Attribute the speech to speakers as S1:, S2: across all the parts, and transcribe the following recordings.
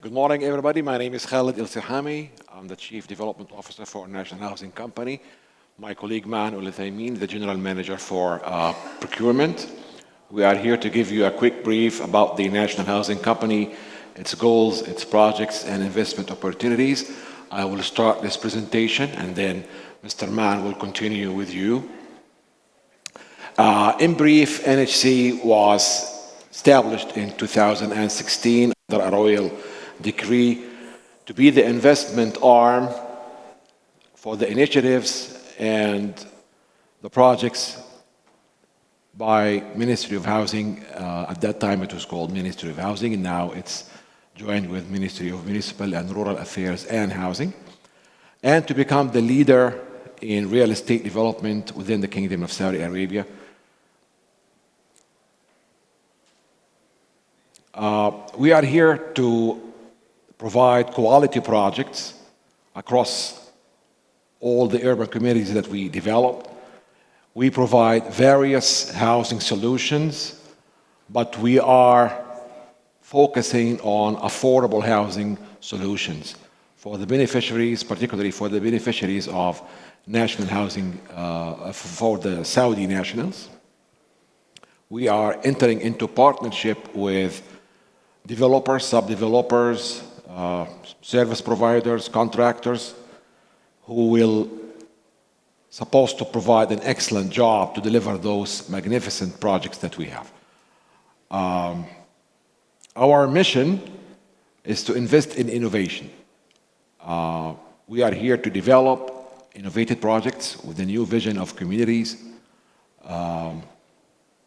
S1: Good morning, everybody. My name is Khaled Elsehamy. I'm the Chief Development Officer for National Housing Company. My colleague Maan, Alothimeen, the General Manager for Procurement. We are here to give you a quick brief about the National Housing Company, its goals, its projects, and investment opportunities. I will start this presentation, and then Mr. Maan will continue with you. In brief, NHC was established in 2016 under a royal decree to be the investment arm for the initiatives and the projects by Ministry of Housing. At that time it was called Ministry of Housing, and now it's joined with Ministry of Municipal and Rural Affairs and Housing, and to become the leader in real estate development within the Kingdom of Saudi Arabia. We are here to provide quality projects across all the urban communities that we develop. We provide various housing solutions, but we are focusing on affordable housing solutions for the beneficiaries, particularly for the beneficiaries of national housing for the Saudi nationals. We are entering into partnership with developers, sub-developers, service providers, contractors, who will supposed to provide an excellent job to deliver those magnificent projects that we have. Our mission is to invest in innovation. We are here to develop innovative projects with a new vision of communities,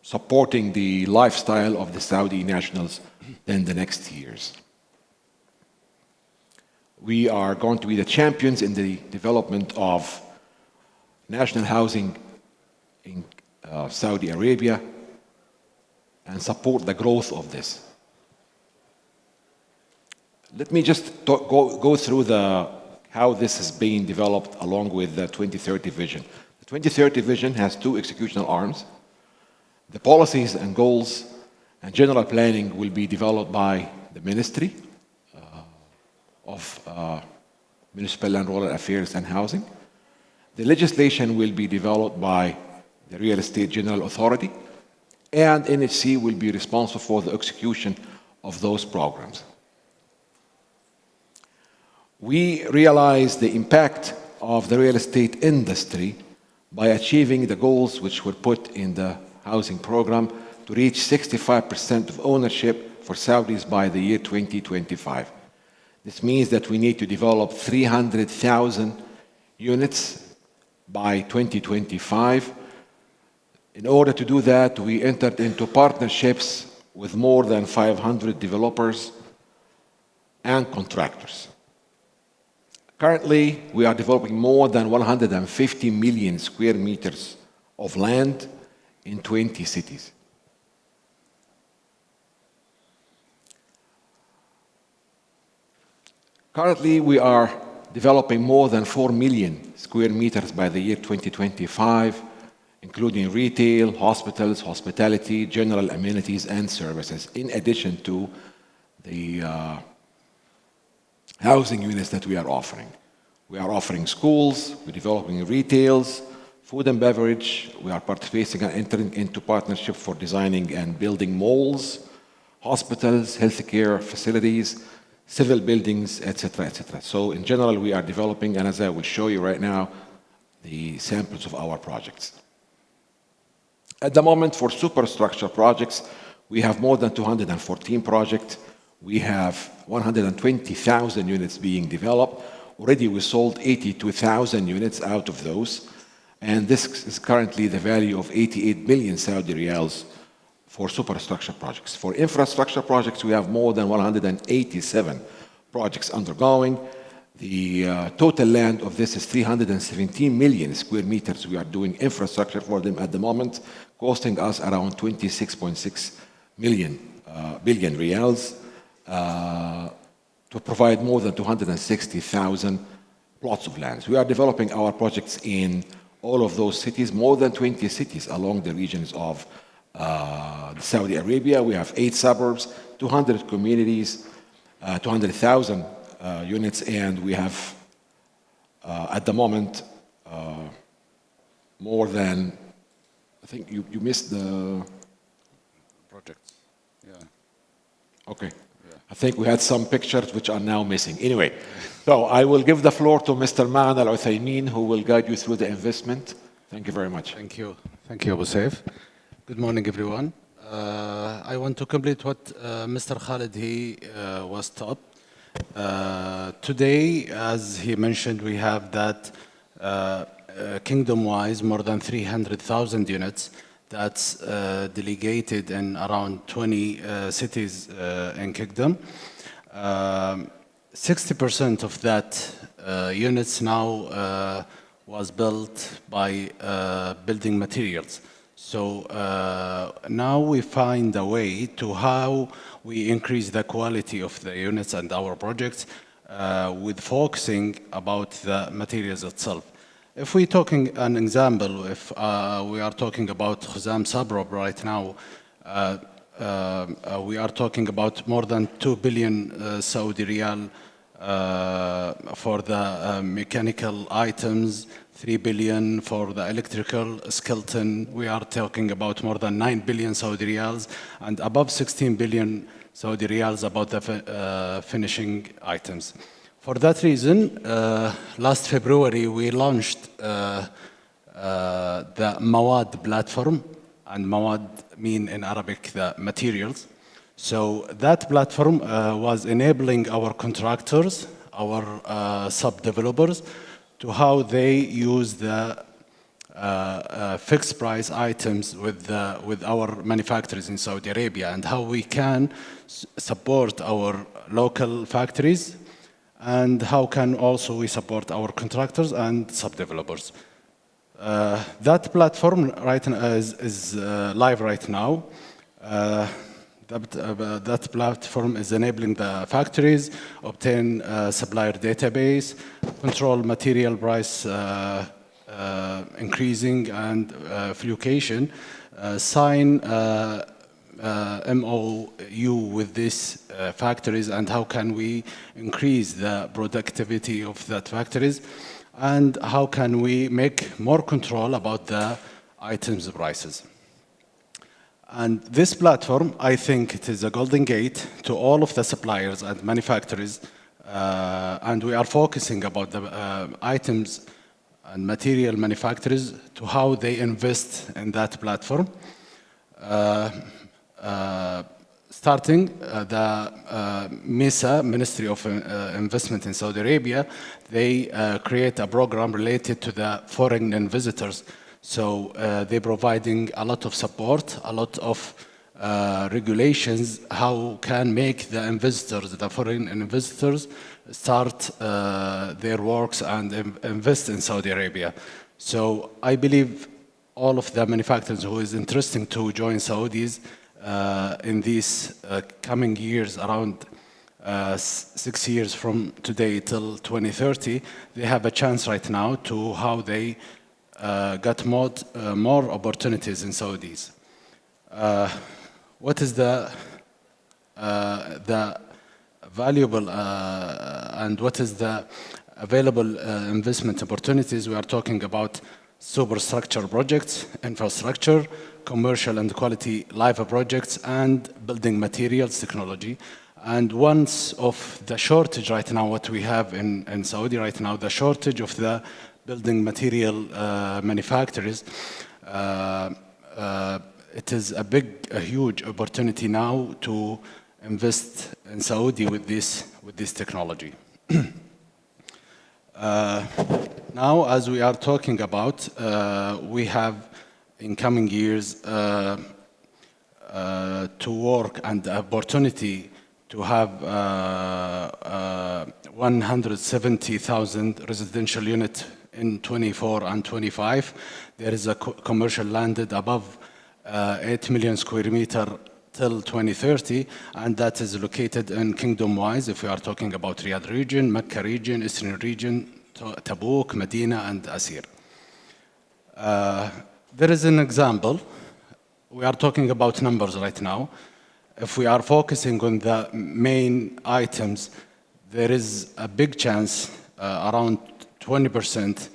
S1: supporting the lifestyle of the Saudi nationals in the next years. We are going to be the champions in the development of national housing in Saudi Arabia and support the growth of this. Let me just go through how this is being developed along with the 2030 vision. The 2030 vision has two executional arms. The policies and goals and general planning will be developed by the Ministry of Municipal and Rural Affairs and Housing. The legislation will be developed by the Real Estate General Authority, and NHC will be responsible for the execution of those programs. We realize the impact of the real estate industry by achieving the goals which were put in the housing program to reach 65% of ownership for Saudis by the year 2025. This means that we need to develop 300,000 units by 2025. In order to do that, we entered into partnerships with more than 500 developers and contractors. Currently, we are developing more than 150 million square meters of land in 20 cities. Currently, we are developing more than 4 million square meters by the year 2025, including retail, hospitals, hospitality, general amenities, and services, in addition to the housing units that we are offering. We are offering schools, we're developing retails, food and beverage. We are participating and entering into partnership for designing and building malls, hospitals, healthcare facilities, civil buildings, etc., etc. So in general, we are developing, and as I will show you right now, the samples of our projects. At the moment, for superstructure projects, we have more than 214 projects. We have 120,000 units being developed. Already we sold 82,000 units out of those, and this is currently the value of 88 million Saudi riyals for superstructure projects. For infrastructure projects, we have more than 187 projects undergoing. The total land of this is 317 million square meters. We are doing infrastructure for them at the moment, costing us around 26.6 billion riyals to provide more than 260,000 plots of land. We are developing our projects in all of those cities, more than 20 cities along the regions of Saudi Arabia. We have 8 suburbs, 200 communities, 200,000 units, and we have, at the moment, more than, I think you missed the
S2: Projects. Yeah.
S1: Okay. I think we had some pictures which are now missing. Anyway, so I will give the floor to Mr. Maan Alothimeen, who will guide you through the investment. Thank you very much.
S3: Thank you. Thank you, Abu Saif. Good morning, everyone. I want to complete what Mr. Khaled was taught. Today, as he mentioned, we have that kingdom-wise more than 300,000 units that's delegated in around 20 cities in Kingdom. 60% of that units now was built by building materials. So now we find a way to how we increase the quality of the units and our projects with focusing about the materials itself. If we're talking an example, if we are talking about Khuzam Sabrab right now, we are talking about more than 2 billion Saudi Riyal for the mechanical items, 3 billion for the electrical skeleton. We are talking about more than 9 billion Saudi Riyals and above 16 billion Saudi Riyals about the finishing items. For that reason, last February, we launched the Mawad platform, and Mawad mean in Arabic the materials. So that platform was enabling our contractors, our sub-developers, to how they use the fixed price items with our manufacturers in Saudi Arabia, and how we can support our local factories, and how can also we support our contractors and sub-developers. That platform right now is live right now. That platform is enabling the factories obtain supplier database, control material price increasing and fluctuation, sign MOU with these factories, and how can we increase the productivity of that factories, and how can we make more control about the items prices. And this platform, I think it is a golden gate to all of the suppliers and manufacturers, and we are focusing about the items and material manufacturers to how they invest in that platform. Starting the MISA, Ministry of Investment in Saudi Arabia, they create a program related to the foreign visitors. So they're providing a lot of support, a lot of regulations, how can make the investors, the foreign investors, start their works and invest in Saudi Arabia. So I believe all of the manufacturers who is interested to join Saudis in these coming years, around 6 years from today till 2030, they have a chance right now to how they got more opportunities in Saudis. What is the valuable and what is the available investment opportunities? We are talking about superstructure projects, infrastructure, commercial and quality live projects, and building materials technology. And once of the shortage right now, what we have in Saudi right now, the shortage of the building material manufacturers, it is a huge opportunity now to invest in Saudi with this technology. Now, as we are talking about, we have in coming years to work and the opportunity to have 170,000 residential units in 24 and 25. There is a commercial landed above 8 million square meter till 2030, and that is located in kingdom-wise, if we are talking about Riyadh region, Mecca region, Eastern region, Tabuk, Medina, and Asir. There is an example. We are talking about numbers right now. if we are focusing on the main items, there is a big chance, around 20%,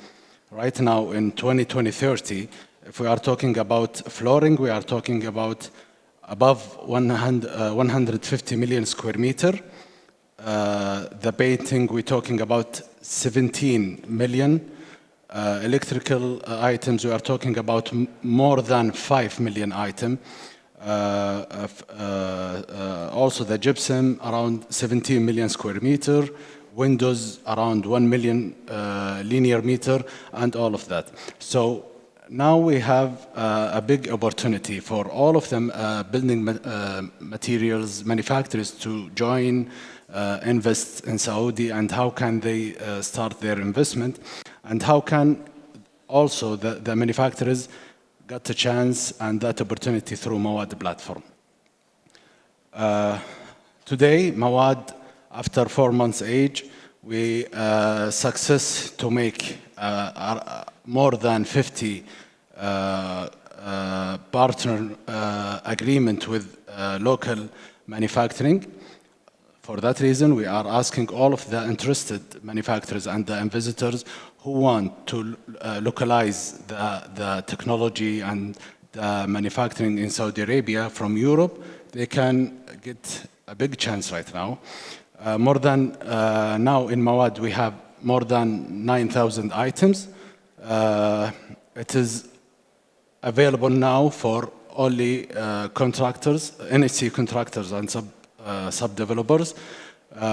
S3: right now in 2030. If we are talking about flooring, we are talking about above 150 million square meter. The painting, we're talking about 17 million. Electrical items, we are talking about more than 5 million items. Also the gypsum, around 17 million square meter. Windows, around 1 million linear meter, and all of that. So now we have a big opportunity for all of them building materials manufacturers to join, invest in Saudi, and how can they start their investment, and how can also the manufacturers get a chance and that opportunity through Mawad platform. Today, Mawad, after 4 months age, we success to make more than 50 partner agreement with local manufacturing. For that reason, we are asking all of the interested manufacturers and the visitors who want to localize the technology and the manufacturing in Saudi Arabia from Europe, they can get a big chance right now. Now in Mawad, we have more than 9,000 items. It is available now for only contractors, NHC contractors and sub-developers.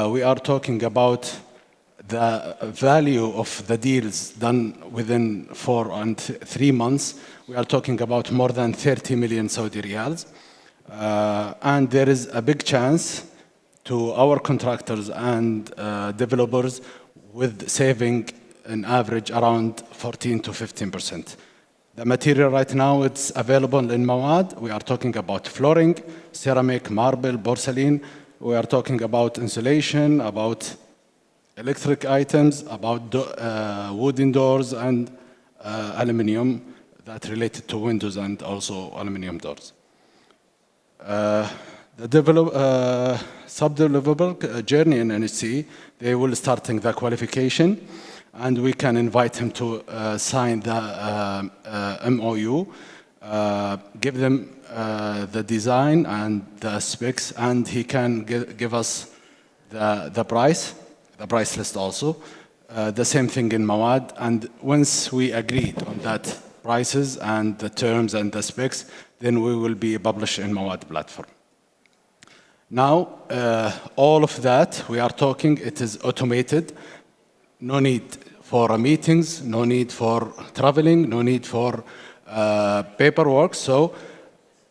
S3: We are talking about the value of the deals done within 4 and 3 months. We are talking about more than 30 million Saudi riyals. And there is a big chance to our contractors and developers with saving an average around 14 to 15%. The material right now, it's available in Mawad. We are talking about flooring, ceramic, marble, porcelain. We are talking about insulation, about electric items, about wooden doors and aluminum that related to windows and also aluminum doors. The sub-developer journey in NHC, they will starting the qualification, and we can invite him to sign the MOU, give them the design and the specs, and he can give us the price list also. The same thing in Mawad, and once we agreed on that prices and the terms and the specs, then we will be published in Mawad platform. Now, all of that we are talking, it is automated. No need for meetings, no need for traveling, no need for paperwork. So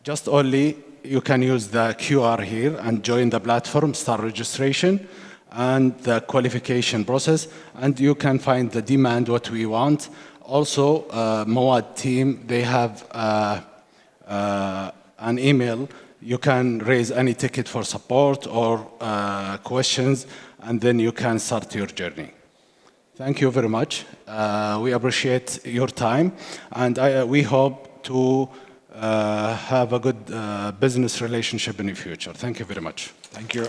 S3: just only you can use the QR here and join the platform, start registration and the qualification process, and you can find the demand, what we want. Also, Mawad team, they have an email. You can raise any ticket for support or questions, and then you can start your journey. Thank you very much. We appreciate your time, and we hope to have a good business relationship in the future. Thank you very much.
S1: Thank you.